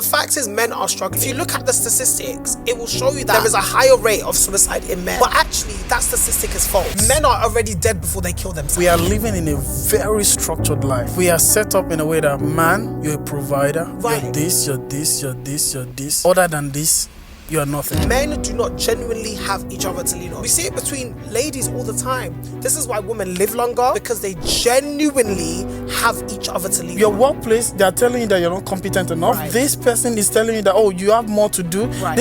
The fact is, men are struggling. If you look at the statistics, it will show you that there is a higher rate of suicide in men. But actually, that statistic is false. Men are already dead before they kill themselves. We are living in a very structured life. We are set up in a way that, man, you're a provider. Right. You're this, you're this, you're this, you're this. Other than this, you are nothing. Men do not genuinely have each other to lean on. We see it between ladies all the time. This is why women live longer, because they genuinely have each other to lean Your on. workplace, they are telling you that you're not competent enough. Right. This person is telling you that, oh, you have more to do. Right.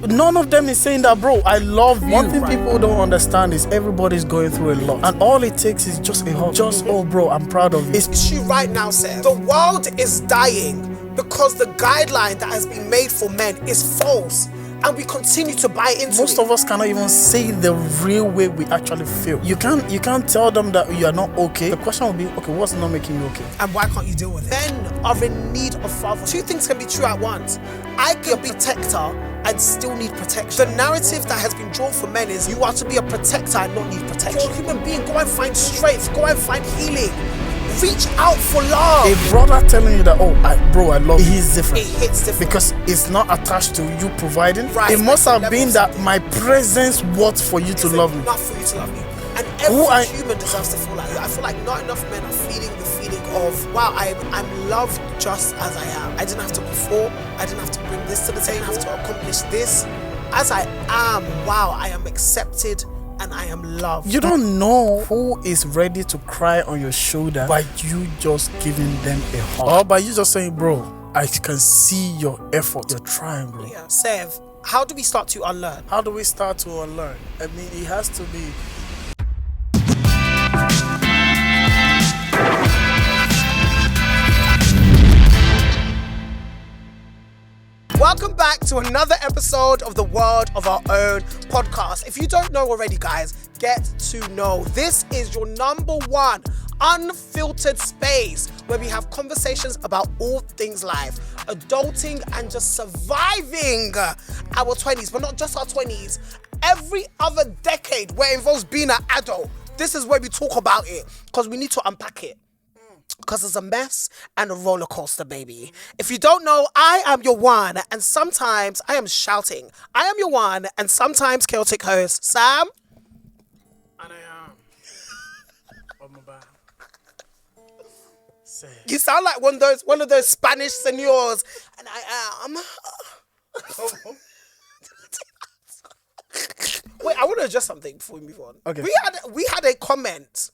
None of them is saying that, bro, I love you. One thing Right. people don't understand is everybody's going through a lot. And all it takes is just a hug. Just, oh, bro, I'm proud of you. It's issue right now, Seth. The world is dying because the guideline that has been made for men is false. And we continue to buy into Most it. of us cannot even say the real way we actually feel. You can't tell them that you are not okay. The question will be, okay, what's not making you okay? And why can't you deal with it? Men are in need of fathers. Two things can be true at once. I can be a protector and still need protection. The narrative that has been drawn for men is you are to be a protector and not need protection. You're a human being. Go and find strength. Go and find healing. Reach out for love. A brother telling you that, oh, I love you, he's different. It hits different. Because it's not attached to you providing. Right. It must have Level been of that my presence was for you to love me. Not for you to love me. And every human deserves to feel like that. I feel like not enough men are feeling the feeling of, wow, I'm loved just as I am. I didn't have to perform. I didn't have to bring this to the table. I didn't have to accomplish this. As I am, wow, I am accepted and I am loved. You don't know who is ready to cry on your shoulder by you just giving them a hug. Or by you just saying, bro, I can see your effort. You're trying, bro. Yeah. Sev, how do we start to unlearn? How do we start to unlearn? I mean, it has to be. Welcome back to another episode of the World of Our Own podcast. If you don't know already, guys, get to know. This is your number one unfiltered space where we have conversations about all things life, adulting and just surviving our 20s, but not just our 20s. Every other decade where it involves being an adult, this is where we talk about it because we need to unpack it. Because it's a mess and a roller coaster, baby. If you don't know, I am your one, and sometimes I am shouting. I am your one, and sometimes chaotic host, Sam. And I am. On my back. You sound like one of those Spanish senors, and I am. Wait, I want to adjust something before we move on. Okay. We had a comment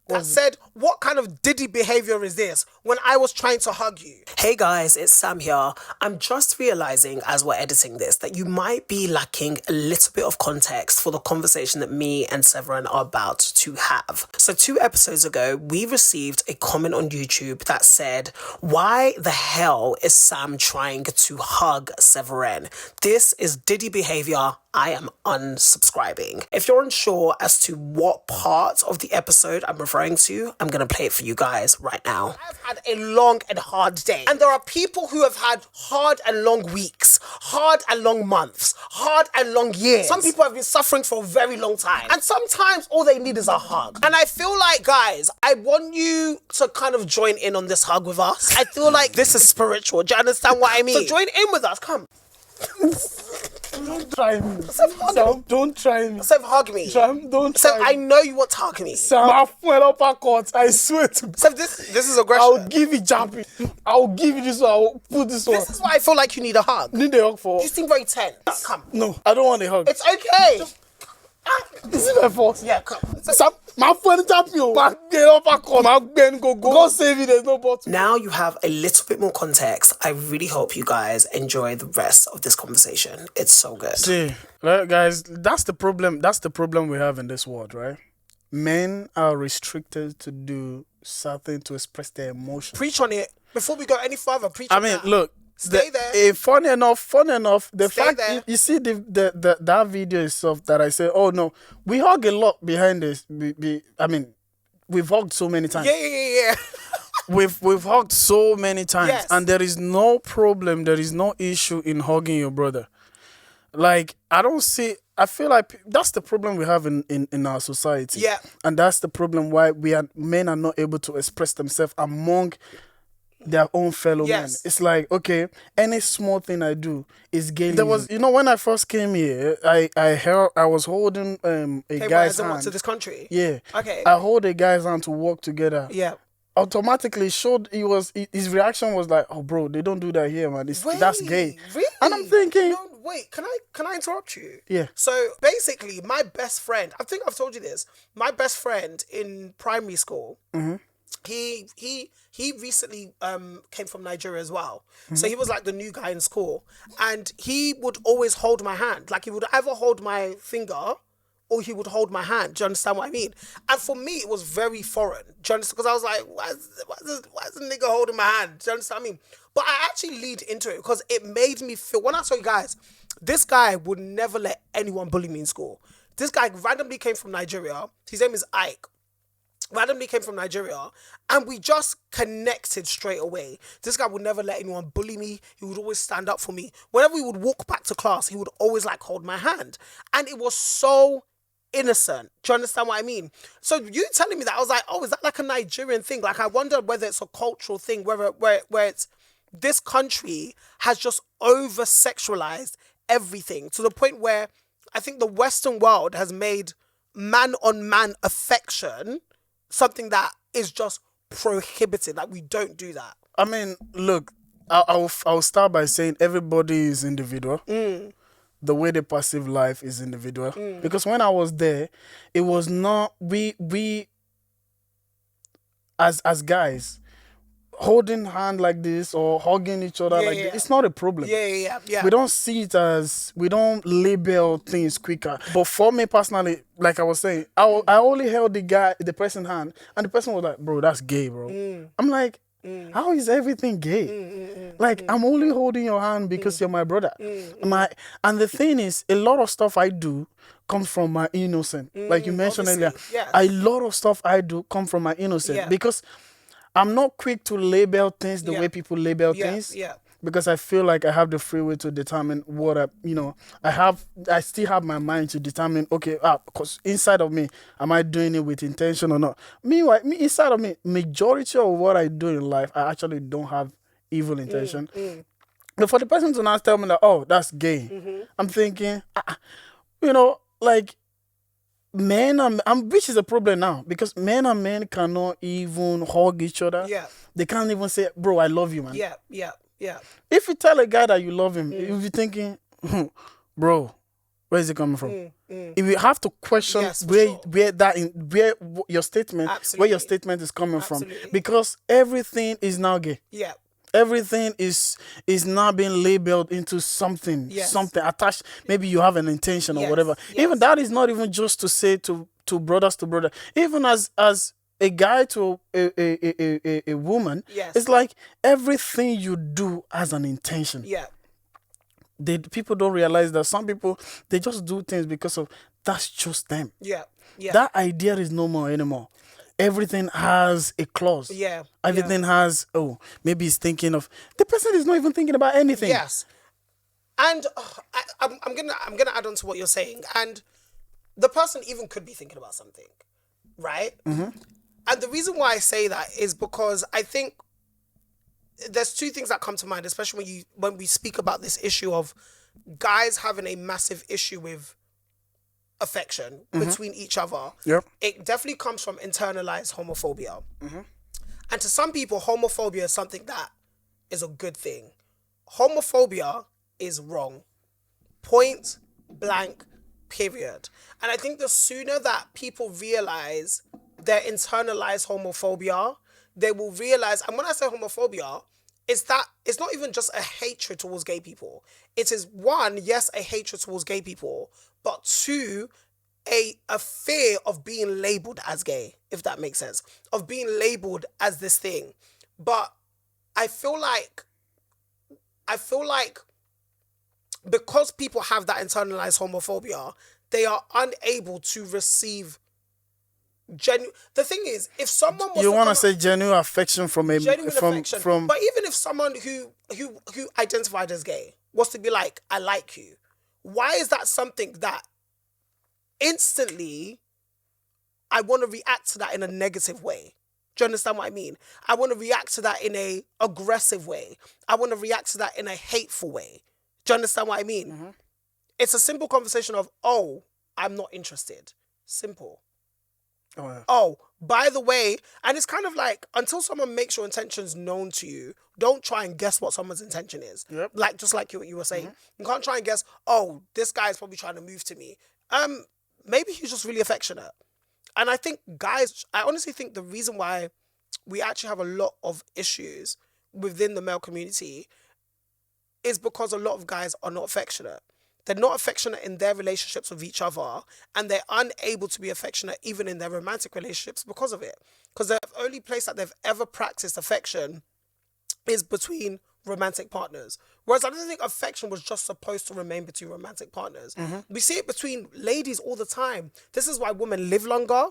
that said, what kind of diddy behavior is this when I was trying to hug you? Hey guys, it's Sam here. I'm just realizing as we're editing this that you might be lacking a little bit of context for the conversation that me and Severin are about to have. So 2 episodes ago, we received a comment on YouTube that said, why the hell is Sam trying to hug Severin? This is diddy behavior. I am unsubscribing. If you're unsure as to what part of the episode I'm referring to, I'm going to play it for you guys right now. I've had a long and hard day. And there are people who have had hard and long weeks, hard and long months, hard and long years. Some people have been suffering for a very long time. And sometimes all they need is a hug. And I feel like, guys, I want you to kind of join in on this hug with us. I feel like this is spiritual. Do you understand what I mean? So join in with us. Come. Don't try me. Sam, don't try me. Sam, hug me. Sam, don't try Sam, me. I know you want to hug me. Sam, I'll full uppercut. I swear to God. Sam, this is aggression. I'll give you jumping. I'll give you this one. I'll put this one. This is why I feel like you need a hug. Need a hug for? You seem very tense. Come. No, I don't want a hug. It's okay. Is it my fault? Yeah, come. Sam, my friend champion. Back get uppercut. My Ben go. God save you. There's no bottle. Now you have a little bit more context. I really hope you guys enjoy the rest of this conversation. It's so good. See, right, guys, that's the problem. That's the problem we have in this world, right? Men are restricted to do something to express their emotions. Preach on it. Before we go any further, preach on it. Look. Stay there. Funny enough, the Stay fact there. you see that video itself that I said, oh no, we hug a lot behind this. We've hugged so many times. Yeah. We've hugged so many times, Yes. and there is no problem, there is no issue in hugging your brother. Like, I feel like that's the problem we have in our society. Yeah. And that's the problem why men are not able to express themselves among their own fellow men. Yes. It's like, okay, any small thing I do is gay. There was, when I first came here, I was holding a guy's hand. To this country? Yeah. Okay. I hold a guy's hand to walk together. Yeah. Automatically showed his reaction was like, oh bro, they don't do that here, man. That's gay. Really? And I'm thinking, no, wait, can I interrupt you? Yeah. So basically, my best friend, I think I've told you this. My best friend in primary school, he recently came from Nigeria as well. So he was like the new guy in school, and he would always hold my hand. Like he would either hold my finger or he would hold my hand. Do you understand what I mean? And for me, it was very foreign. Do you understand? Because I was like, why is the nigga holding my hand? Do you understand what I mean? But I actually leaned into it because it made me feel, when I saw you guys, this guy would never let anyone bully me in school. This guy randomly came from Nigeria. His name is Ike. Randomly came from Nigeria, and we just connected straight away. This guy would never let anyone bully me. He would always stand up for me. Whenever we would walk back to class, he would always like hold my hand. And it was so innocent. Do you understand what I mean? So you telling me that, I was like, oh, is that like a Nigerian thing? Like I wonder whether it's a cultural thing, where it's this country has just over sexualized everything to the point where I think the Western world has made man-on-man affection something that is just prohibited. Like we don't do that. I mean, look, I'll start by saying everybody is individual. The way they perceive life is individual. Because when I was there, it was not we as guys holding hand like this or hugging each other this. It's not a problem. Yeah. We don't see it as, we don't label things quicker. But for me personally, like I was saying, I only held the person's hand, and the person was like, bro, that's gay, bro. I'm like, how is everything gay? I'm only holding your hand because you're my brother. And the thing is, a lot of stuff I do comes from my innocence. Like you mentioned earlier, a lot of stuff I do come from my innocence because I'm not quick to label things the way people label things. Because I feel like I have the free will to determine what I still have my mind to determine, okay, because inside of me, am I doing it with intention or not? Meanwhile, inside of me, majority of what I do in life, I actually don't have evil intention. But for the person to now tell me that, oh, that's gay, I'm thinking, men and which is a problem now, because men and men cannot even hug each other. They can't even say, bro, I love you, man. If you tell a guy that you love him, you'll be thinking, bro, where is it coming from? If you have to question where your statement is coming from, because everything is now gay. Everything is now being labeled into something attached. Maybe you have an intention or whatever. Even that is not even just to say to brothers to brother. Even as a guy to a woman, it's like everything you do has an intention. People don't realize that some people, they just do things because of that's just them. That idea is no more anymore. Everything has a clause. Everything has, maybe he's thinking of, the person is not even thinking about anything. And I'm gonna add on to what you're saying. And the person even could be thinking about something, right? And the reason why I say that is because I think there's two things that come to mind, especially when we speak about this issue of guys having a massive issue with affection between each other. It definitely comes from internalized homophobia. And to some people, homophobia is something that is a good thing. Homophobia is wrong. Point blank, period. And I think the sooner that people realize their internalized homophobia, they will realize, and when I say homophobia, it's not even just a hatred towards gay people. It is one, yes, a hatred towards gay people, but two, a fear of being labeled as gay, if that makes sense, of being labeled as this thing. But I feel like because people have that internalized homophobia, they are unable to receive the thing is, if someone was, you want to say genuine affection from a from but even if someone who identified as gay was to be like, I like you, why is that something that instantly I want to react to that in a negative way? Do you understand what I mean? I want to react to that in a aggressive way. I want to react to that in a hateful way. Do you understand what I mean? Mm-hmm. It's a simple conversation of, oh, I'm not interested. Simple. Oh, yeah. Oh, by the way, and it's kind of like, until someone makes your intentions known to you, don't try and guess what someone's intention is. Yep. Like, just like you were saying. Mm-hmm. You can't try and guess, oh, this guy is probably trying to move to me. Maybe he's just really affectionate. And I think I honestly think the reason why we actually have a lot of issues within the male community is because a lot of guys are not affectionate. They're not affectionate in their relationships with each other, and they're unable to be affectionate even in their romantic relationships because of it. Because the only place that they've ever practiced affection is between romantic partners. Whereas I don't think affection was just supposed to remain between romantic partners. Mm-hmm. We see it between ladies all the time. This is why women live longer.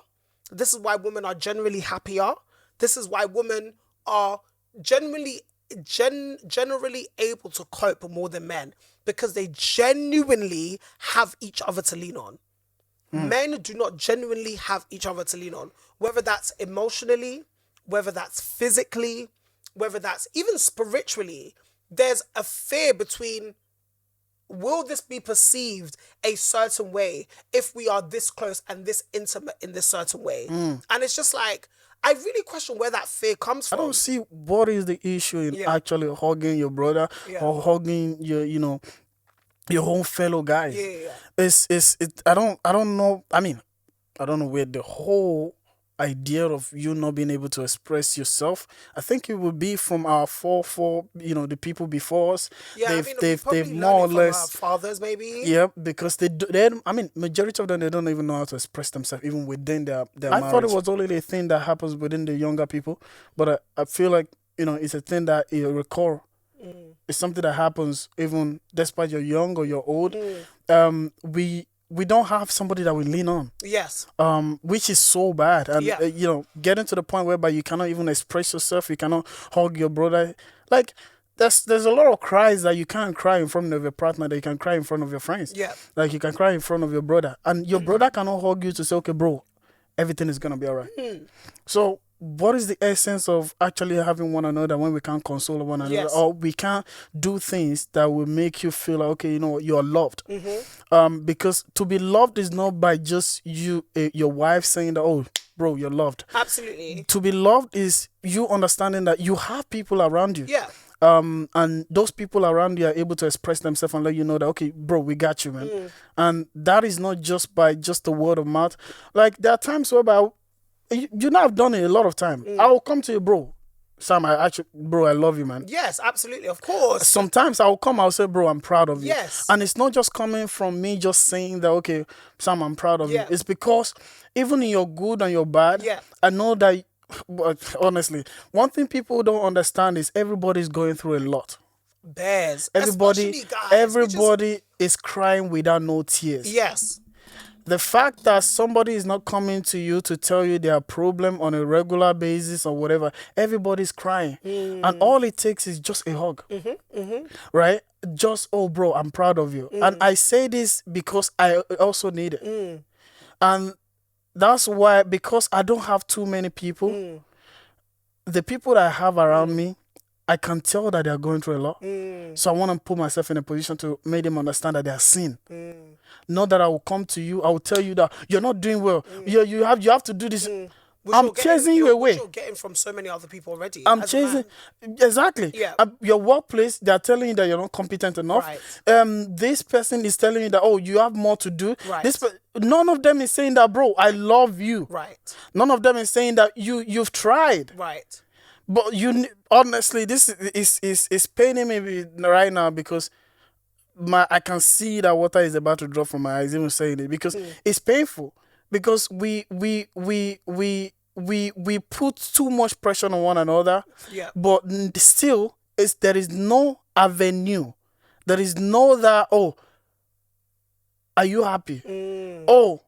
This is why women are generally happier. This is why women are generally able to cope more than men, because they genuinely have each other to lean on. Men do not genuinely have each other to lean on, whether that's emotionally, whether that's physically, whether that's even spiritually. There's a fear between, will this be perceived a certain way if we are this close and this intimate in this certain way? And it's just like, I really question where that fear comes from. I don't see what is the issue in actually hugging your brother or hugging your, your own fellow guys. I don't know. I mean, I don't know where the whole idea of you not being able to express yourself. I think it would be from our the people before us. Yeah, they've more or less from our fathers, maybe. Yeah, because majority of them, they don't even know how to express themselves even within their marriage. I thought it was only a thing that happens within the younger people, but I feel like it's a thing that you recur. It's something that happens even despite you're young or you're old. We don't have somebody that we lean on. Yes. Which is so bad. And, getting to the point whereby you cannot even express yourself. You cannot hug your brother. Like, there's a lot of cries that you can't cry in front of your partner, that you can cry in front of your friends. Yeah. Like, you can cry in front of your brother. And your brother cannot hug you to say, okay, bro, everything is going to be all right. So, what is the essence of actually having one another when we can't console one another? Yes. Or we can't do things that will make you feel like, okay, you're loved. Because to be loved is not by just your wife saying that, oh, bro, you're loved. Absolutely. To be loved is you understanding that you have people around you. Yeah. And those people around you are able to express themselves and let you know that, okay, bro, we got you, man. And that is not just by just the word of mouth. Like, there are times whereby you know, I've done it a lot of time. I will come to you, bro. Sam, I love you, man. Yes, absolutely, of course. Sometimes I'll say, bro, I'm proud of you. Yes. And it's not just coming from me just saying that, okay, Sam, I'm proud of you. It's because even in your good and your bad, I know that, honestly, one thing people don't understand is everybody's going through a lot. Bears. Everybody is crying without no tears. Yes. The fact that somebody is not coming to you to tell you their problem on a regular basis or whatever, everybody's crying. And all it takes is just a hug. Right? Just, oh, bro, I'm proud of you. And I say this because I also need it. And that's why, because I don't have too many people, the people that I have around me, I can tell that they're going through a lot. So I want to put myself in a position to make them understand that they are seen. Not that I will come to you, I will tell you that you're not doing well. You have to do this. I'm chasing you away. You're getting from so many other people already. I'm chasing. Exactly. Yeah. Your workplace, they're telling you that you're not competent enough. Right. This person is telling you that, oh, you have more to do. Right. None of them is saying that, bro, I love you. Right. None of them is saying that you've tried. Right. But honestly, this is paining me right now because I can see that water is about to drop from my eyes even saying it, because it's painful, because we put too much pressure on one another. Yeah. But still, there is no avenue. There is no that, oh, are you happy? Oh,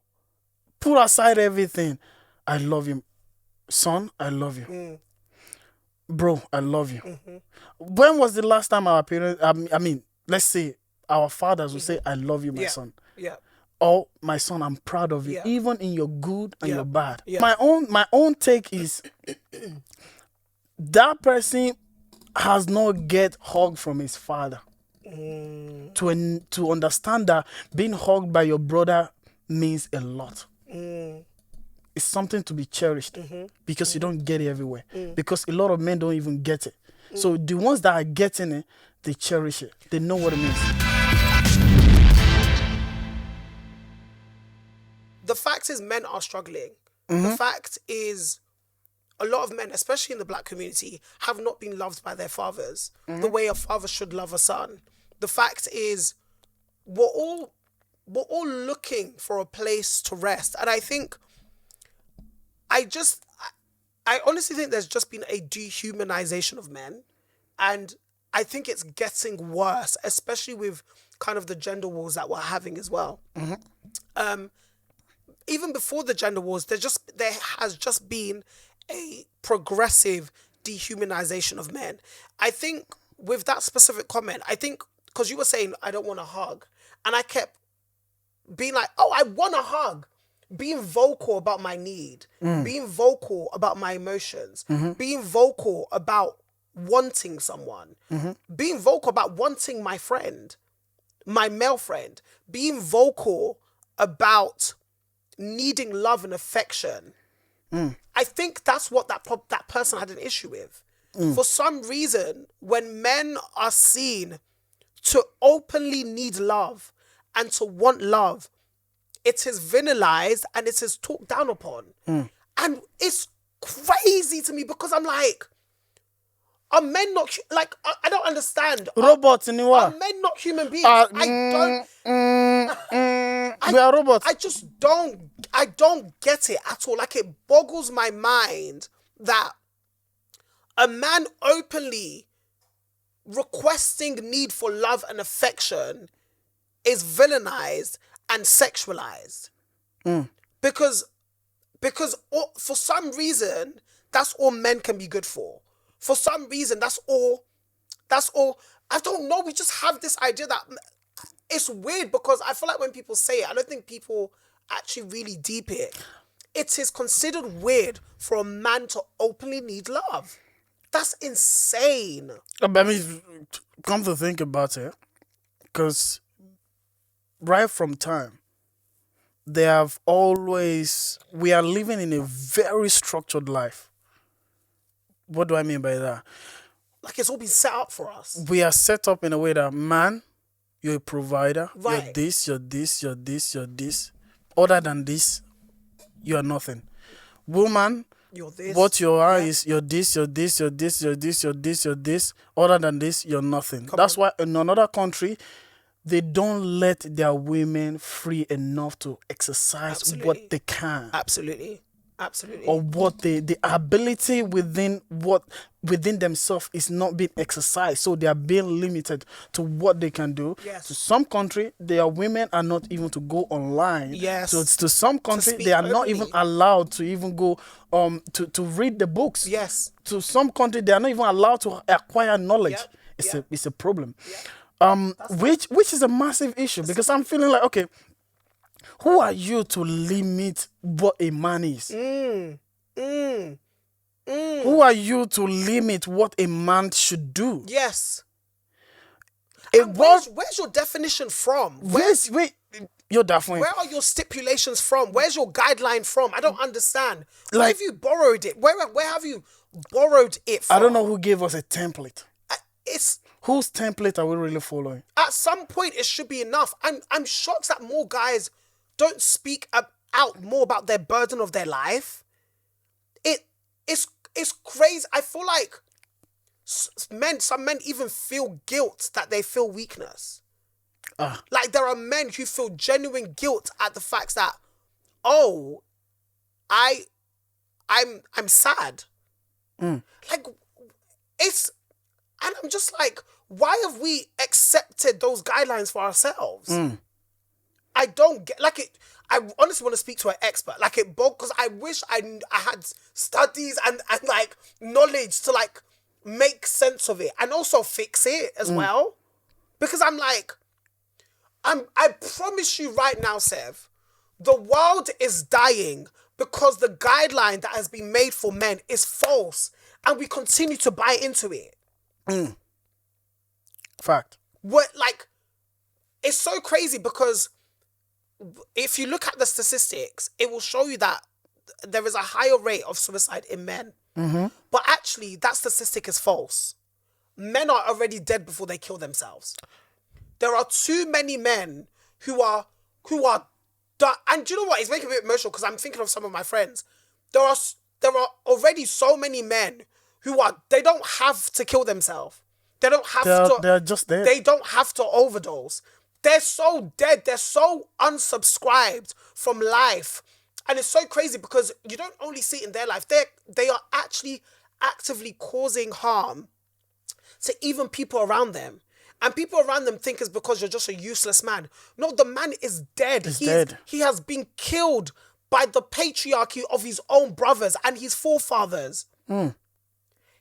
put aside everything. I love you. Son, I love you. Bro, I love you. When was the last time our parents, let's say our fathers would say, I love you, my son? Yeah. oh, my son, I'm proud of you, Yeah. even in your good and your bad. Yeah. My own take is that person has not get hugged from his father to understand that being hugged by your brother means a lot. It's something to be cherished because you don't get it everywhere. Because a lot of men don't even get it. So the ones that are getting it, they cherish it. They know what it means. The fact is, men are struggling. The fact is, a lot of men, especially in the black community, have not been loved by their fathers the way a father should love a son. The fact is, we're all looking for a place to rest. And I think, I honestly think there's just been a dehumanization of men. And I think it's getting worse, especially with kind of the gender wars that we're having as well. Even before the gender wars, there has just been a progressive dehumanization of men. I think with that specific comment, I think, because you were saying, I don't want a hug. And I kept being like, oh, I want a hug. Being vocal about my need. Being vocal about my emotions. Being vocal about wanting someone. Being vocal about wanting my friend. My male friend. Being vocal about needing love and affection. I think that's what that person had an issue with. For some reason, when men are seen to openly need love and to want love, it is villainized and it is talked down upon. And it's crazy to me because I'm like, are men not, like, I don't understand. Robots in Are men not human beings? We are robots. I don't get it at all. Like, it boggles my mind that a man openly requesting need for love and affection is villainized and sexualized. Because for some reason, that's all men can be good for. For some reason, that's all. I don't know. We just have this idea that it's weird because I feel like when people say it, I don't think people actually really deep it. It is considered weird for a man to openly need love. That's insane. I mean, come to think about it, because right from time, we are living in a very structured life. What do I mean by that? Like, it's all been set up for us. We are set up in a way that, man, you're a provider. Right. You're this, you're this, you're this, you're this. Other than this, you're nothing. Woman, You're this. what you are is you're this, you're this, you're this, you're this, you're this, you're this. Other than this, you're nothing. That's why in another country, they don't let their women free enough to exercise what they can. Absolutely. Or what the ability within themselves is not being exercised, so they are being limited to what they can do. Yes. To some country, their women are not even to go online. Yes. So to some country, they are not even allowed to even go to read the books. Yes. To some country, they are not even allowed to acquire knowledge. It's a problem. Which is a massive issue, because I'm feeling like, okay, who are you to limit what a man is? Who are you to limit what a man should do? Yes. Where's your definition from? You're definitely. Where are your stipulations from? Where's your guideline from? I don't understand. Where have you borrowed it? Where have you borrowed it from? I don't know who gave us a template. It's whose template are we really following? At some point, it should be enough. I'm shocked that more guys don't speak out more about their burden of their life. It's crazy. I feel like some men even feel guilt that they feel weakness. Like, there are men who feel genuine guilt at the fact that, oh, I'm sad. Like, and I'm just like, why have we accepted those guidelines for ourselves? I don't get, like, it. I honestly want to speak to an expert, like, it, because I wish I had studies and like knowledge to like make sense of it and also fix it as well. Because I'm like, I promise you right now, Sev, the world is dying because the guideline that has been made for men is false, and we continue to buy into it. Fact. It's so crazy because if you look at the statistics, it will show you that there is a higher rate of suicide in men. But actually, that statistic is false. Men are already dead before they kill themselves. There are too many men who are done. And do you know what? It's making me a bit emotional because I'm thinking of some of my friends. There are already so many men who they don't have to kill themselves. They don't have to. They're just dead. They don't have to overdose. They're so dead. They're so unsubscribed from life. And it's so crazy because you don't only see it in their life. They are actually actively causing harm to even people around them. And people around them think it's because you're just a useless man. No, the man is dead. He's dead. He has been killed by the patriarchy of his own brothers and his forefathers.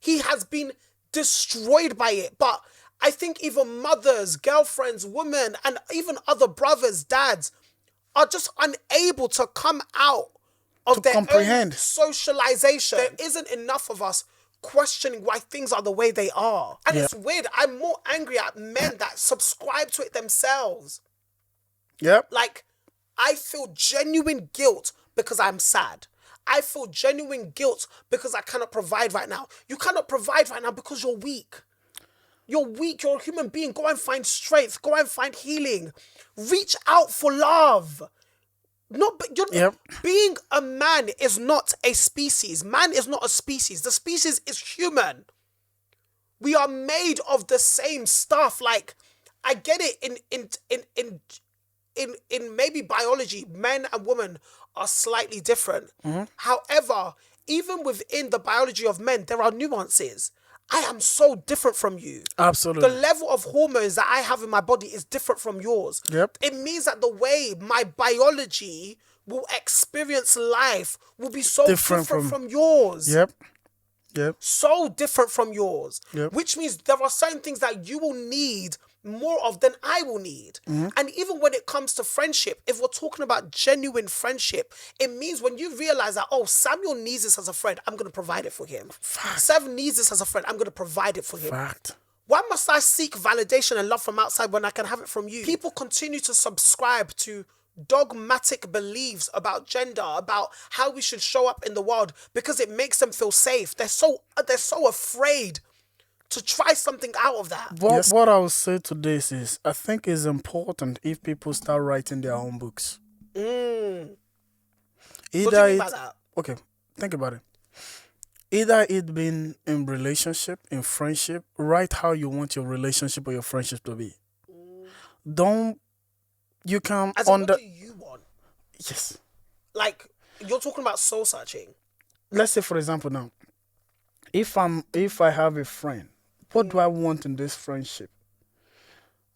He has been destroyed by it. But I think even mothers, girlfriends, women, and even other brothers, dads are just unable to come out of their own socialization. There isn't enough of us questioning why things are the way they are. And it's weird. I'm more angry at men that subscribe to it themselves. Yep. Like, I feel genuine guilt because I'm sad. I feel genuine guilt because I cannot provide right now. You cannot provide right now because you're weak. You're weak. You're a human being. Go and find strength. Go and find healing. Reach out for love. Being a man is not a species. Man is not a species. The species is human. We are made of the same stuff. Like, I get it in maybe biology, men and women are slightly different. However, even within the biology of men, there are nuances. I am so different from you. Absolutely. The level of hormones that I have in my body is different from yours. Yep. It means that the way my biology will experience life will be so different from yours. Yep. So different from yours. Yep. Which means there are certain things that you will need more of than I will need. And even when it comes to friendship, if we're talking about genuine friendship, it means when you realize that, oh, Samuel needs this as a friend, I'm going to provide it for him. Sev needs this as a friend, I'm going to provide it for him. Why must I seek validation and love from outside when I can have it from you? People continue to subscribe to dogmatic beliefs about gender, about how we should show up in the world because it makes them feel safe. They're so afraid to try something out of that. What I would say to this is, I think it's important if people start writing their own books. What do you mean by that? Okay, think about it. Either it being in relationship, in friendship, write how you want your relationship or your friendship to be. You can what do you want? Yes. Like, you're talking about soul searching. Let's say, for example, now, if I have a friend, what do I want in this friendship?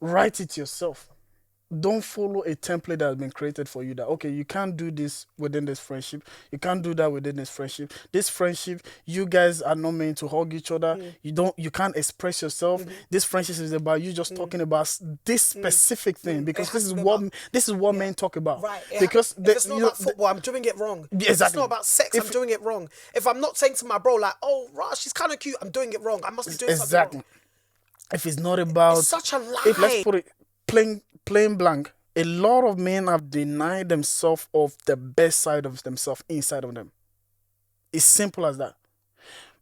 Write it yourself. Don't follow a template that has been created for you that, okay, you can't do this within this friendship. You can't do that within this friendship. This friendship, you guys are not meant to hug each other. You can't express yourself. This friendship is about you just talking about this specific thing because this is what men talk about. Right. Because if it's not about football, I'm doing it wrong. Exactly. If it's not about sex, I'm doing it wrong. If I'm not saying to my bro, like, oh, Rah, she's kind of cute, I'm doing it wrong. I must be doing something wrong. If it's not about... It's such a lie. Let's put it plain blank. A lot of men have denied themselves of the best side of themselves inside of them. It's simple as that.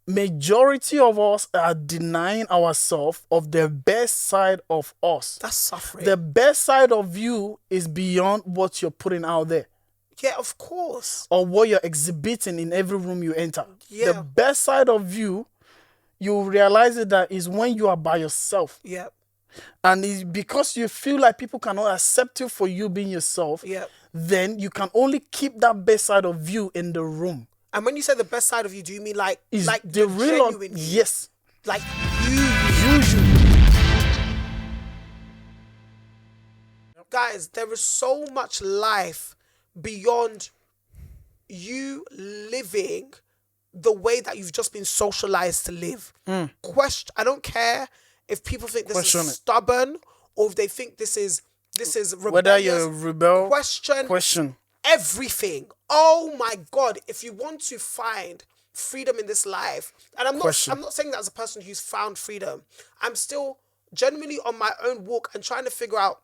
Majority of us are denying ourselves of the best side of us. That's suffering. The best side of you is beyond what you're putting out there. Yeah, of course. Or what you're exhibiting in every room you enter. Yeah. The best side of you realize that is when you are by yourself. Yeah. And it's because you feel like people cannot accept you for you being yourself, then you can only keep that best side of you in the room. And when you say the best side of you, do you mean like the real genuine you? Yes. Like you. Guys, there is so much life beyond you living the way that you've just been socialized to live. I don't care if people think this is stubborn or if they think this is This is rebellious. Whether you're rebel, question everything. Oh my God! If you want to find freedom in this life, and I'm not saying that as a person who's found freedom. I'm still genuinely on my own walk and trying to figure out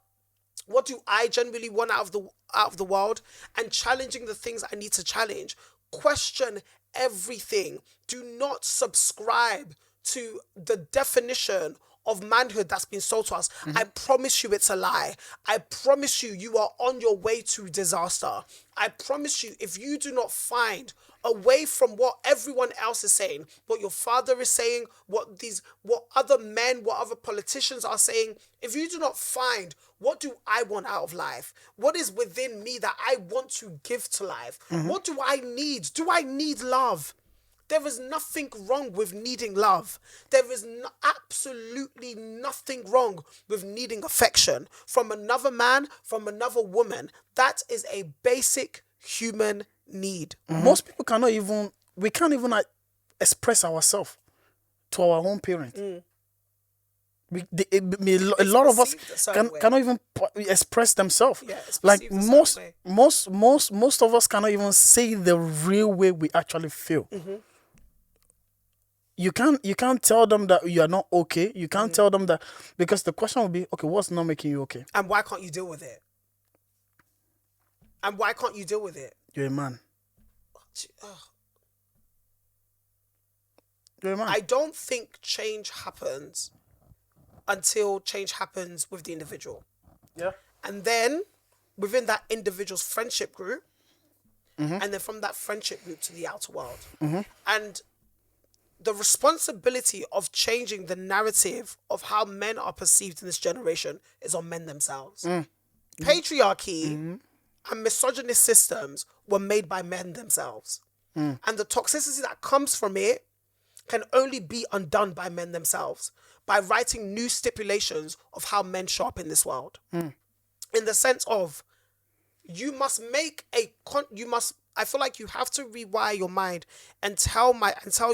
what do I genuinely want out of the world, and challenging the things I need to challenge. Question everything. Do not subscribe to the definition of manhood that's been sold to us. I promise you it's a lie. I promise you are on your way to disaster. I promise you, if you do not find away from what everyone else is saying, what your father is saying, what other men, what other politicians are saying, if you do not find what do I want out of life, what is within me that I want to give to life, what do I need? Do I need love? There is nothing wrong with needing love. There is absolutely nothing wrong with needing affection from another man, from another woman. That is a basic human need. Most people we can't even express ourselves to our own parents. A lot of us cannot even express themselves. Yeah, like most of us cannot even say the real way we actually feel. You can't tell them that you are not okay. You can't tell them that, because the question will be, okay, what's not making you okay? And why can't you deal with it? And why can't you deal with it? You're a man. You're a man. I don't think change happens until change happens with the individual. Yeah. And then within that individual's friendship group, and then from that friendship group to the outer world. And the responsibility of changing the narrative of how men are perceived in this generation is on men themselves. Patriarchy and misogynist systems were made by men themselves. And the toxicity that comes from it can only be undone by men themselves, by writing new stipulations of how men show up in this world. In the sense of, I feel like you have to rewire your mind and tell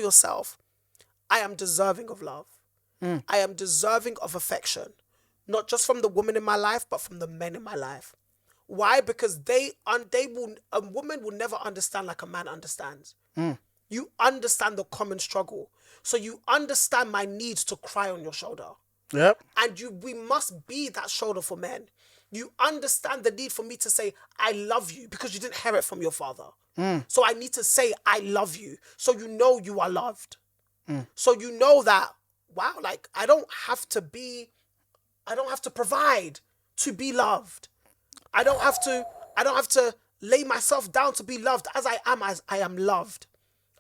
yourself, I am deserving of love. I am deserving of affection, not just from the woman in my life, but from the men in my life. Why? Because a woman will never understand like a man understands. You understand the common struggle, so you understand my need to cry on your shoulder. Yep. And we must be that shoulder for men. You understand the need for me to say, I love you, because you didn't hear it from your father. So I need to say, I love you, so you know you are loved. So you know that, wow, like I don't have to provide to be loved. I don't have to lay myself down to be loved. As I am loved.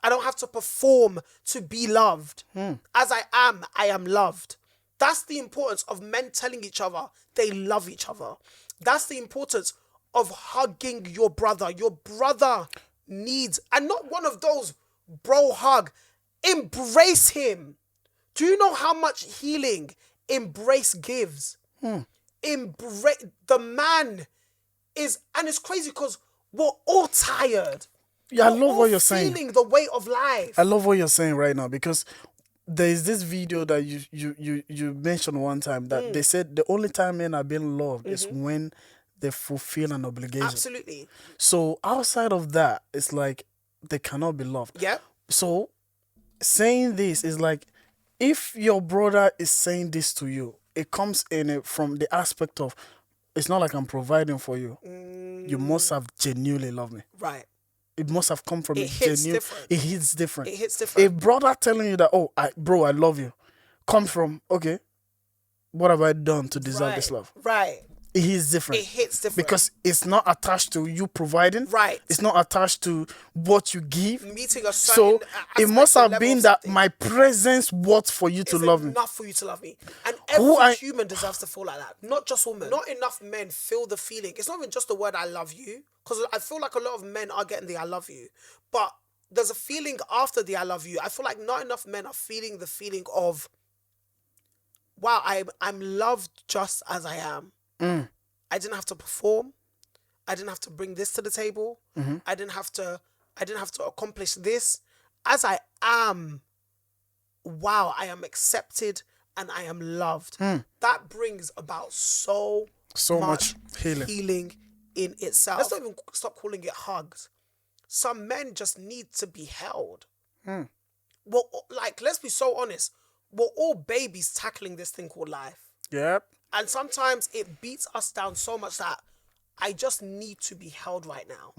I don't have to perform to be loved. As I am loved. That's the importance of men telling each other they love each other. That's the importance of hugging your brother. Your brother needs, and not one of those bro hug. Embrace him. Do you know how much healing embrace gives? Embrace the man is, and it's crazy because we're all tired. Yeah, I love what you're saying. Feeling the weight of life. I love what you're saying right now, because there is this video that you mentioned one time that they said the only time men are being loved is when they fulfill an obligation. Absolutely. So outside of that, it's like they cannot be loved. Yeah. So saying this is like, if your brother is saying this to you, it comes in from the aspect of, it's not like I'm providing for you. You must have genuinely loved me. Right. It must have come from It hits different. It hits different. It hits different. A brother telling you that, oh, bro, I love you, comes from, okay, what have I done to deserve this love? Right. It hits different. It hits different. Because it's not attached to you providing. Right. It's not attached to what you give. Meeting a certain it must have been that my presence was for you to love me. Enough for you to love me. And every human deserves to feel like that. Not just women. Not enough men feel the feeling. It's not even just the word I love you. Because I feel like a lot of men are getting the I love you. But there's a feeling after the I love you. I feel like not enough men are feeling the feeling of, wow, I'm loved just as I am. I didn't have to perform. I didn't have to bring this to the table. I didn't have to accomplish this. As I am, wow, I am accepted and I am loved. That brings about so So much healing in itself. Let's not even stop calling it hugs. Some men just need to be held. Well, like, let's be so honest. We're all babies tackling this thing called life. Yep. And sometimes it beats us down so much that I just need to be held right now.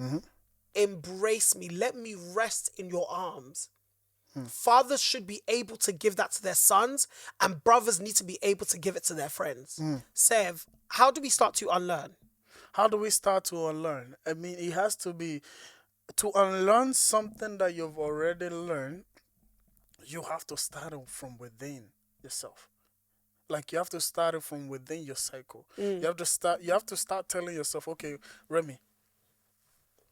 Embrace me. Let me rest in your arms. Fathers should be able to give that to their sons, and brothers need to be able to give it to their friends. Sev, how do we start to unlearn? How do we start to unlearn? I mean, it has to be to unlearn something that you've already learned. You have to start it from within yourself. Like, you have to start it from within your cycle. You have to start telling yourself, okay, Remy,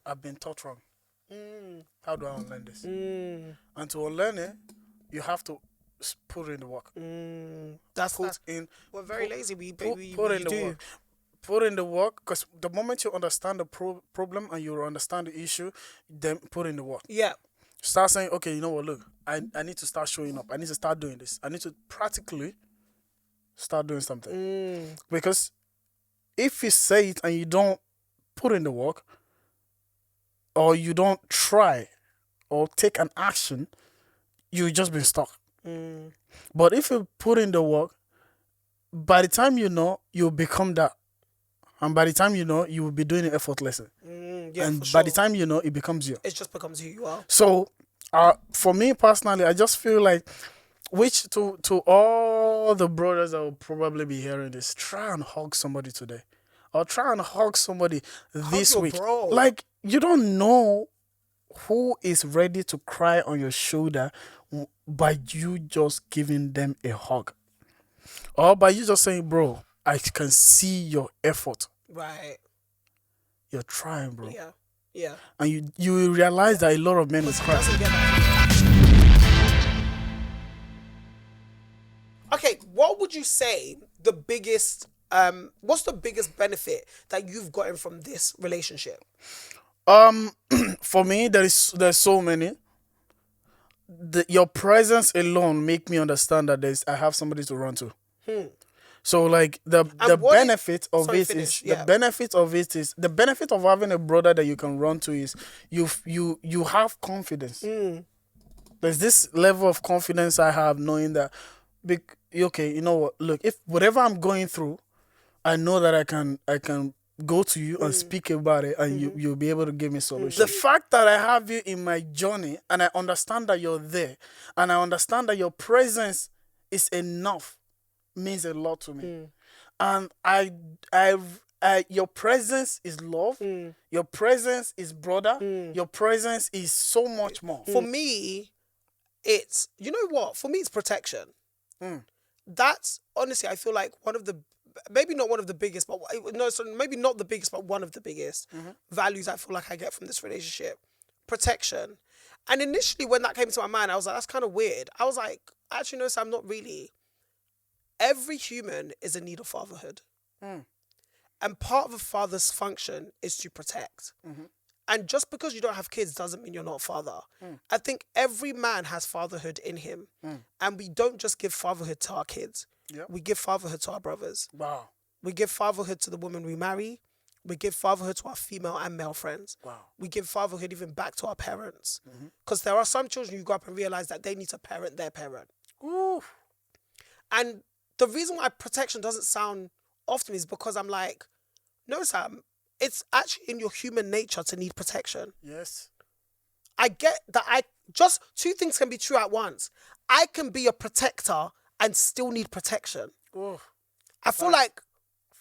I've been taught wrong. How do I unlearn this? And to unlearn it, you have to put in the work. We're very lazy. Put in the work. Put in the work, because the moment you understand the problem and you understand the issue, then put in the work. Yeah. Start saying, okay, you know what, look, I need to start showing up. I need to start doing this. I need to practically start doing something. Because if you say it and you don't put in the work, or you don't try or take an action, you've just been stuck. But if you put in the work, by the time you know, you'll become that. And by the time you know, you will be doing it effortlessly. And by the time you know, it becomes you. It just becomes who you are. So, for me personally, I just feel like, which to all the brothers that will probably be hearing this, try and hug somebody today. Or try and hug somebody this week. Bro. Like, you don't know who is ready to cry on your shoulder by you just giving them a hug. Or by you just saying, bro, I can see your effort. Right. You're trying, bro. Yeah. Yeah. And you will realize that a lot of men will cry. Okay, what would you say the biggest what's the biggest benefit that you've gotten from this relationship? For me, there's so many. Your presence alone make me understand that I have somebody to run to. So, like, the benefit of the benefit of having a brother that you can run to is you have confidence. There's this level of confidence I have knowing that, okay, you know what? Look, if whatever I'm going through, I know that I can go to you and speak about it, and you'll be able to give me solutions. The fact that I have you in my journey, and I understand that you're there, and I understand that your presence is enough, means a lot to me. And your presence is love. Your presence is brother. Your presence is so much more. For me, it's, you know what? For me, it's protection. That's, honestly, I feel like maybe not one of the biggest, but maybe not the biggest, but one of the biggest values I feel like I get from this relationship. Protection. And initially, when that came to my mind, I was like, that's kind of weird. I was like, actually, no, Sam, not really. Every human is in need of fatherhood. And part of a father's function is to protect. And just because you don't have kids doesn't mean you're not a father. I think every man has fatherhood in him. And we don't just give fatherhood to our kids. We give fatherhood to our brothers. Wow. We give fatherhood to the women we marry. We give fatherhood to our female and male friends. Wow. We give fatherhood even back to our parents. Because there are some children you grow up and realize that they need to parent their parent. Ooh. And the reason why protection doesn't sound off to me is because I'm like, no, Sam, it's actually in your human nature to need protection. Yes. I get that two things can be true at once. I can be a protector and still need protection. Ooh. I feel like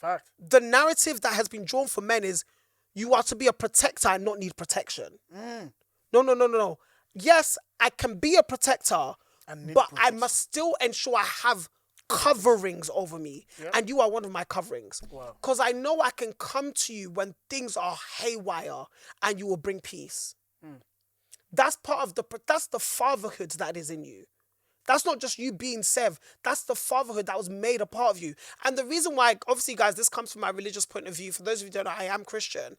the narrative that has been drawn for men is you are to be a protector and not need protection. No. Yes, I can be a protector, but I must still ensure I have coverings over me. And you are one of my coverings. Because I know I can come to you when things are haywire and you will bring peace. That's part of that's the fatherhood that is in you. That's not just you being Sev. That's the fatherhood that was made a part of you. And the reason why, obviously, guys, this comes from my religious point of view. For those of you who don't know, I am Christian.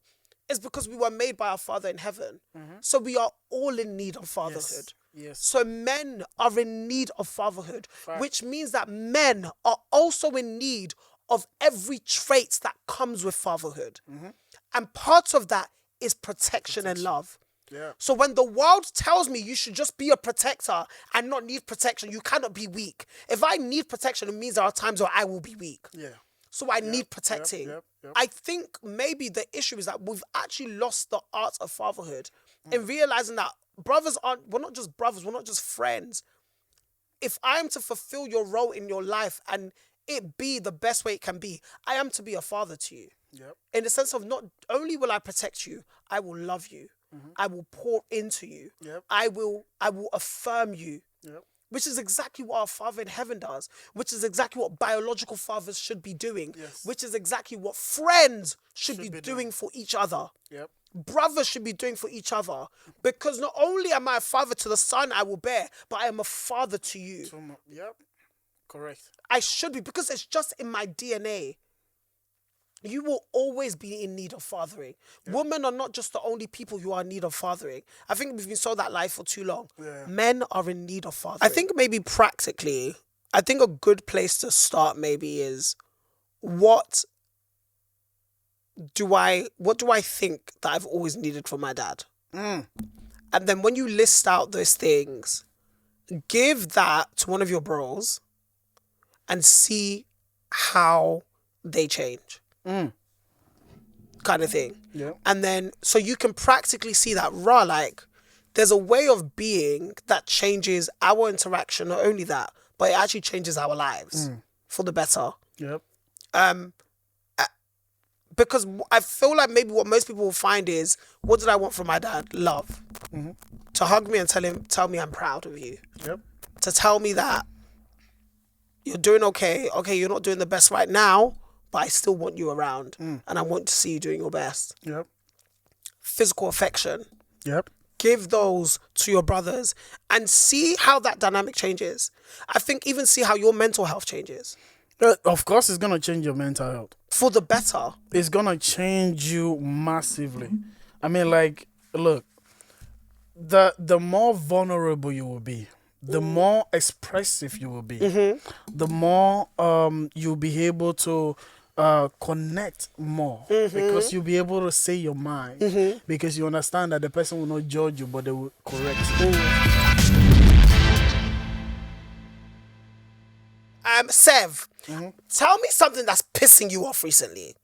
Is because we were made by our Father in heaven. So we are all in need of fatherhood. Yes. So men are in need of fatherhood, which means that men are also in need of every trait that comes with fatherhood. And part of that is protection and love. Yeah. So when the world tells me you should just be a protector and not need protection, you cannot be weak. If I need protection, it means there are times where I will be weak. Yeah. So I need protecting. I think maybe the issue is that we've actually lost the art of fatherhood in realizing that we're not just brothers, we're not just friends. If I am to fulfill your role in your life and it be the best way it can be, I am to be a father to you. Yep. In the sense of not only will I protect you, I will love you. I will pour into you. Yep. I will affirm you. Yep. Which is exactly what our Father in heaven does. Which is exactly what biological fathers should be doing. Yes. Which is exactly what friends should be doing for each other. Yep. Brothers should be doing for each other. Because not only am I a father to the son I will bear, but I am a father to you. Yep. Correct. I should be, because it's just in my DNA. You will always be in need of fathering. Yep. Women are not just the only people who are in need of fathering. I think we've been sold that lie for too long. Yeah. Men are in need of fathering. I think maybe practically, I think a good place to start maybe is what do I think that I've always needed from my dad? And then when you list out those things, give that to one of your bros and see how they change. Kind of thing. Yeah. And then so you can practically see that like there's a way of being that changes our interaction. Not only that, but it actually changes our lives for the better. Yep. Because I feel like maybe what most people will find is, what did I want from my dad? Love. To hug me and tell me I'm proud of you. Yep. To tell me that you're doing okay. Okay, you're not doing the best right now, but I still want you around. And I want to see you doing your best. Yep. Physical affection. Yep. Give those to your brothers and see how that dynamic changes. I think even see how your mental health changes. Of course, it's going to change your mental health. For the better. It's going to change you massively. I mean, like, look, the more vulnerable you will be, the more expressive you will be, the more you'll be able to connect more, because you'll be able to say your mind, because you understand that the person will not judge you, but they will correct you. Sev, tell me something that's pissing you off recently.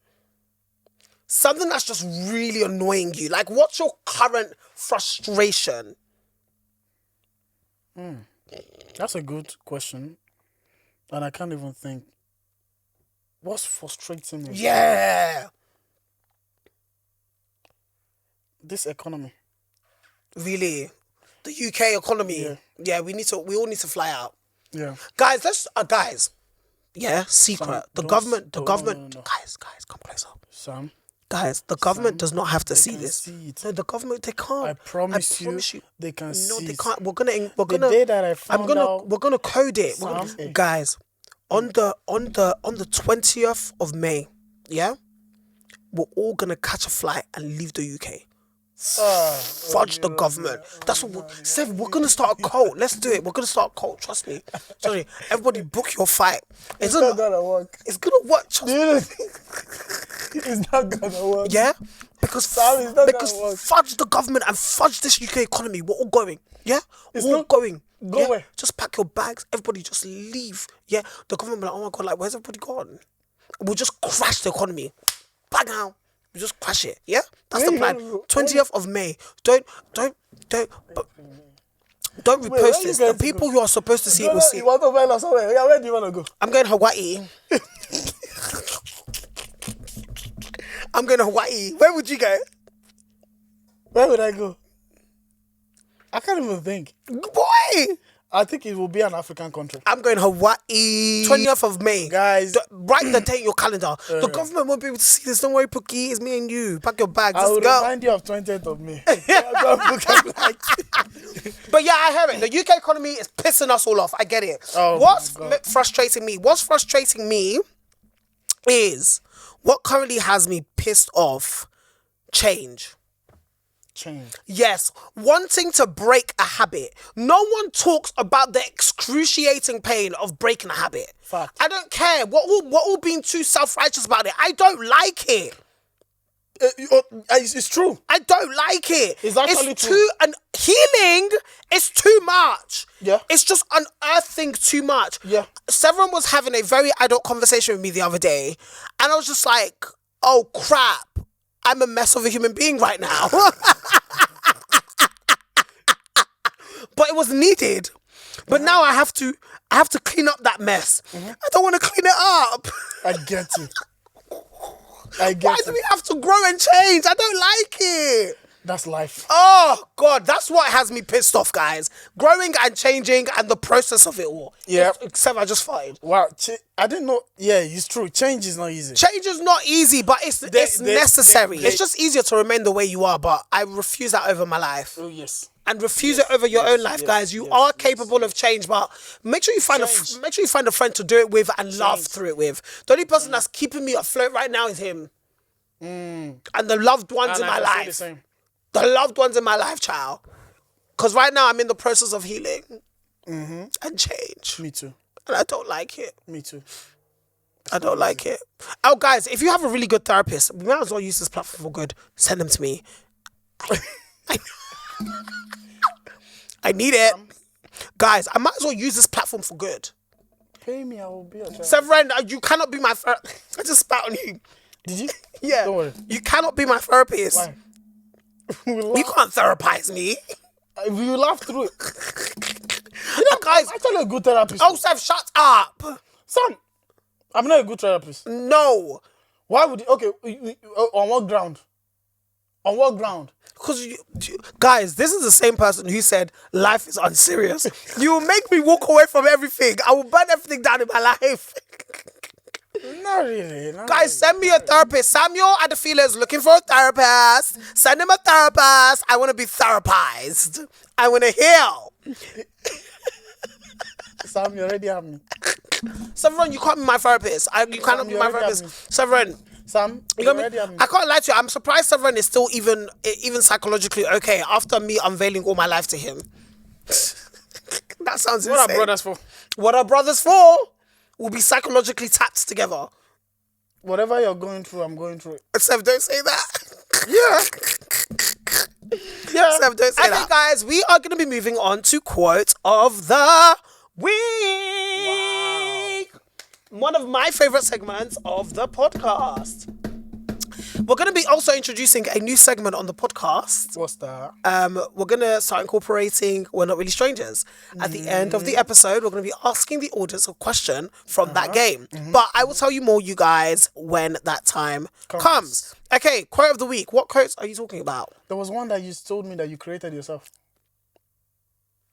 Something that's just really annoying you. Like, what's your current frustration? That's a good question. And I can't even think. What's frustrating me? Yeah. This economy. Really? The UK economy? Yeah, we all need to fly out. Yeah. Guys, yeah, secret. Sam, the government, no. Guys, come closer. Sam. Guys, the government does not have to see this. See it. No, the government, they can't. I promise you, they can see it. No, they can't. We're gonna. The day that I found out, we're gonna code it. Guys, on the 20th of May, yeah, we're all gonna catch a flight and leave the UK. Fudge the government. That's what we're gonna start a cult. Let's do it. We're gonna start a cult. Trust me. Sorry, everybody book your fight. It's not gonna work. It's gonna work. Trust me. It's not gonna work. Yeah, because fudge the government and fudge this UK economy. We're all going. Yeah, we're all going. Go where? Just pack your bags. Everybody just leave. Yeah, the government will be like, oh my god, like where's everybody gone? We'll just crash the economy. Bang out. We just crash it. Yeah, that's the plan. 20th of May. Don't repost this. The people who are supposed to see it will see. You want to find us somewhere? Yeah, where do you want to go? I'm going Hawaii. I'm going to Hawaii. Where would you go? Where would I go? I can't even think. Boy! I think it will be an African country. I'm going Hawaii. 20th of May. Guys. Write the date in your calendar. The government won't be able to see this. Don't worry, Pookie. It's me and you. Pack your bags. I will remind you of 20th of May. But yeah, I hear it. The UK economy is pissing us all off. I get it. What's frustrating me? What's frustrating me is what currently has me pissed off. Change. change. Yes, wanting to break a habit. No one talks about the excruciating pain of breaking a habit. Fact. I don't care. What all being too self-righteous about it. I don't like it. It's true. I don't like it. It's actually true. And healing is too much. Yeah. It's just unearthing too much. Yeah. Severin was having a very adult conversation with me the other day, and I was just like, oh crap, I'm a mess of a human being right now. But it was needed. But now I have to clean up that mess. I don't want to clean it up. I get it. Why do we have to grow and change? I don't like it. That's life. Oh, God, that's what has me pissed off, guys. Growing and changing and the process of it all. Yeah. Except I just farted. Wow. I didn't know. Yeah, it's true. Change is not easy. Change is not easy, but it's necessary. It's just easier to remain the way you are, but I refuse that over my life. Oh, yes. And refuse it over your own life, guys. You are capable of change, but make sure you find a friend to do it with and laugh through it with. The only person that's keeping me afloat right now is him. And the loved ones in my life. The loved ones in my life, child. Because right now I'm in the process of healing and change. Me too. And I don't like it. Me too. I don't like it. Oh, guys, if you have a really good therapist, we might as well use this platform for good. Send them to me. I need it. Guys, I might as well use this platform for good. Pay me, I will be a therapist. Severin, you cannot be my therapist. I just spat on you. Did you? Yeah. Don't worry. You cannot be my therapist. Why? You can't therapize me. We will laugh through it. Guys, I'm actually a good therapist. Oh, Seth, shut up. Sam, I'm not a good therapist. No. Why would you? Okay, on what ground? On what ground? Because, guys, this is the same person who said life is unserious. You will make me walk away from everything. I will burn everything down in my life. Not really. Guys, send me a therapist. Samuel at the Feeler is looking for a therapist. Send him a therapist. I want to be therapized. I want to heal. Sam, you already have me. Severin, you can't be my therapist. You cannot be my therapist. Severin. Sam, you already have me. I can't lie to you. I'm surprised Severin is still even psychologically okay after me unveiling all my life to him. That sounds insane. What are brothers for? What are brothers for? We'll be psychologically tapped together. Whatever you're going through, I'm going through it. Seth, don't say that. Yeah. Yeah. Seth, don't say that. Okay, guys, we are going to be moving on to quote of the week. Wow. One of my favorite segments of the podcast. We're going to be also introducing a new segment on the podcast. What's that? We're going to start incorporating We're Not Really Strangers. At the end of the episode, we're going to be asking the audience a question from that game. But I will tell you more, you guys, when that time comes. Okay, quote of the week. What quotes are you talking about? There was one that you told me that you created yourself.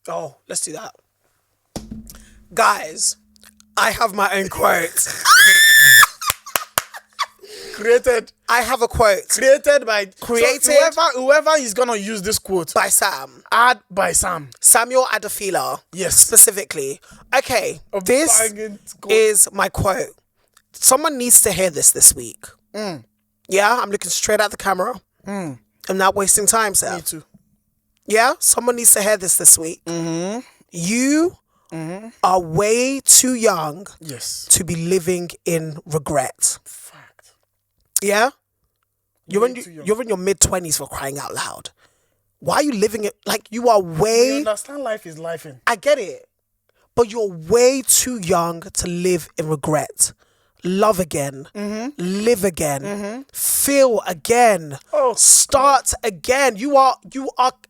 Oh, let's do that. Guys, I have my own quote. Created. I have a quote. Created by... Created. So whoever is going to use this quote. By Sam. By Sam. Samuel Adafila. Yes. Specifically. Okay. This is my quote. Someone needs to hear this week. Yeah? I'm looking straight at the camera. I'm not wasting time, Sam. Me too. Yeah? Someone needs to hear this week. You are way too young to be living in regret. Fact. Yeah? You're in your mid-20s for crying out loud. Why are you living it? Like, you are way... You understand life is life in. I get it. But you're way too young to live in regret. Love again. Live again. Feel again. Start again. You are,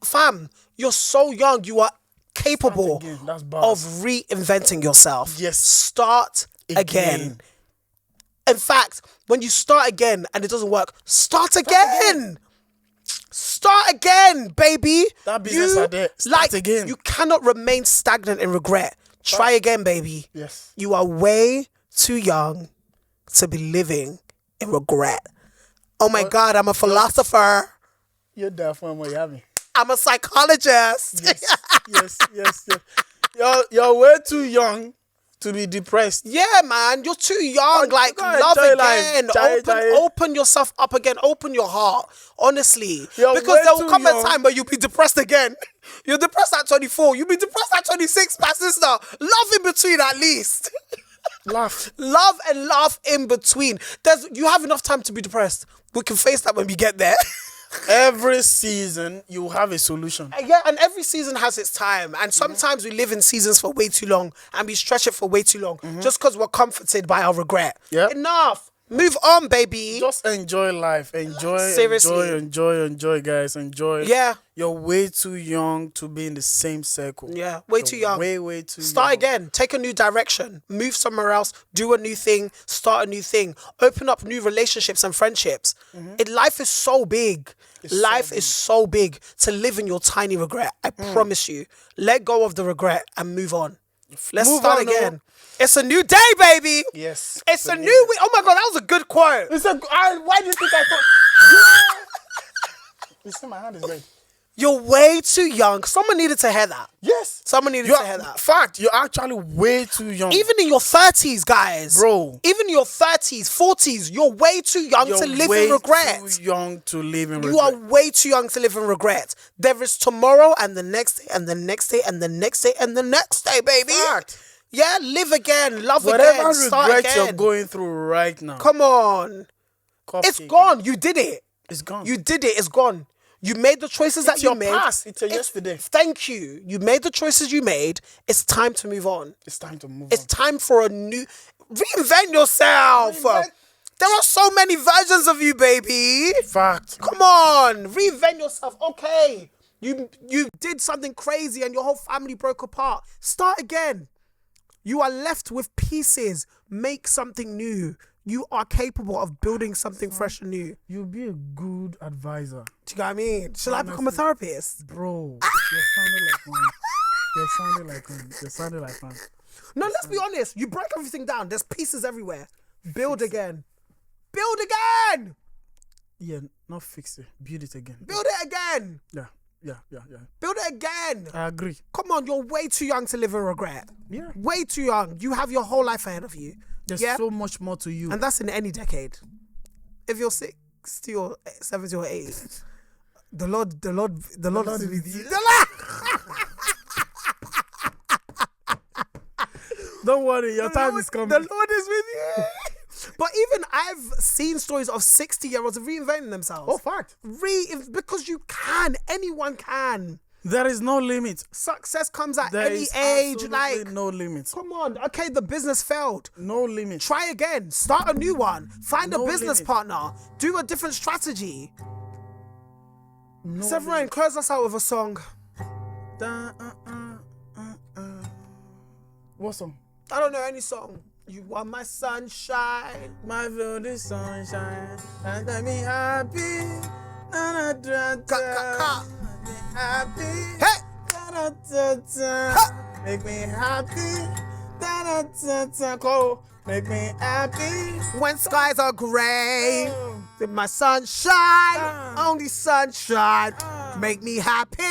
fam, you're so young. You are capable of reinventing yourself. Yes. Start again. In fact, when you start again and it doesn't work, start again. Start again, baby. That business are there. Start again. You cannot remain stagnant in regret. Try again, baby. Yes. You are way too young to be living in regret. Oh my God, I'm a philosopher. You're there for Miami. I'm a psychologist. Yes. You're way too young to be depressed. Yeah, man, you're too young. Like, love again. Open yourself up again. Open your heart. Honestly. Because there will come a time where you'll be depressed again. You're depressed at 24. You'll be depressed at 26, my sister. Love in between at least. Laugh. Love and laugh in between. You have enough time to be depressed. We can face that when we get there. Every season, you have a solution. Yeah, and every season has its time. And sometimes we live in seasons for way too long and we stretch it for way too long just because we're comforted by our regret. Yeah. Enough. Move on, baby. Just enjoy life. Seriously. Enjoy, guys. Enjoy. Yeah. You're way too young to be in the same circle. Yeah, way too young. Way too young. Start again. Take a new direction. Move somewhere else. Do a new thing. Start a new thing. Open up new relationships and friendships. Life is so big. Life is so big to live in your tiny regret. I promise you. Let go of the regret and move on. Let's start again. It's a new day, baby. Yes. It's a new week. Oh my God, that was a good quote. Why do you think I thought? You see, my hand is red. You're way too young. Someone needed to hear that. Yes. Someone needed to hear that. Fact, you're actually way too young. Even in your 30s, guys. Bro. Even in your 30s, 40s, you're way too young to live in regret. You're too young to live in regret. You are way too young to live in regret. There is tomorrow and the next day and the next day and the next day and the next day, baby. Fact. Yeah, live again, love Whatever again, start regret again. you're going through right now. Come on. It's gone. You did it. It's gone. You did it. It's gone. You made the choices that you made. Past. It's your yesterday. Thank you. You made the choices you made. It's time to move on. It's time to move on. It's time for a new... Reinvent yourself. There are so many versions of you, baby. Fact. Come on. Reinvent yourself. Okay. You did something crazy and your whole family broke apart. Start again. You are left with pieces. Make something new. You are capable of building something fresh and new. You'll be a good advisor. Do you know what I mean? Should I become a therapist? Bro, you're sounding like one. You're sounding like one. No, let's be honest. You break everything down. There's pieces everywhere. Build again. Build again! Yeah, not fix it. Build it again. Build it again! Yeah. Build it again! I agree. Come on, you're way too young to live in regret. Yeah. Way too young. You have your whole life ahead of you. There's so much more to you. And that's in any decade. If you're 60 or 70 or 80, the Lord is with you. Don't worry, your time is coming. The Lord is with you. But even I've seen stories of 60-year-olds reinventing themselves. Oh, fact. Because you can. Anyone can. There is no limit. Success comes at any age. Like, no limit. Come on. Okay, the business failed. No limit. Try again. Start a new one. Find a business partner. Do a different strategy. Severin, close us out with a song. What song? I don't know any song. You are my sunshine. My world is sunshine. And make me happy. Happy. Hey! Make me happy. Make me happy. When skies are grey, with my sunshine, only sunshine, make me happy.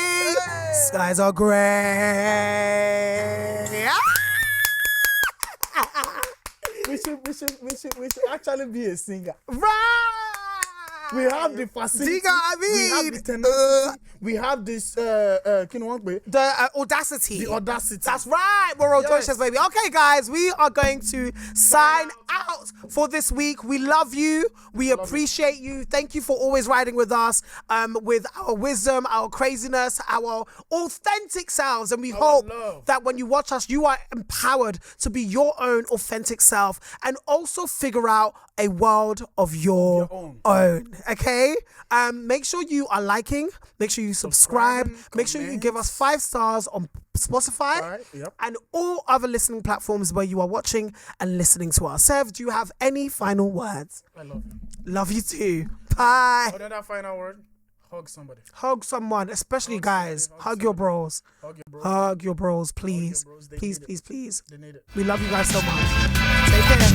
Skies are grey. We should actually be a singer. Right! We have the facility. We have the tenacity. We have this, the audacity. The audacity. That's right. We're audacious, baby. Okay, guys, we are going to sign out for this week. We love you. We appreciate you. Thank you for always riding with us, with our wisdom, our craziness, our authentic selves. And we hope that when you watch us, you are empowered to be your own authentic self and also figure out a world of your own. Okay? Make sure you are liking. Make sure you subscribe. Make sure you give us 5 stars on Spotify and all other listening platforms where you are watching and listening to us. Sev, do you have any final words? I love you. Love you too. Bye. Another final word. Hug somebody. Hug someone, especially guys. Hug your bros. Hug your bros, please. Please. They need it. We love you guys so much. Take care.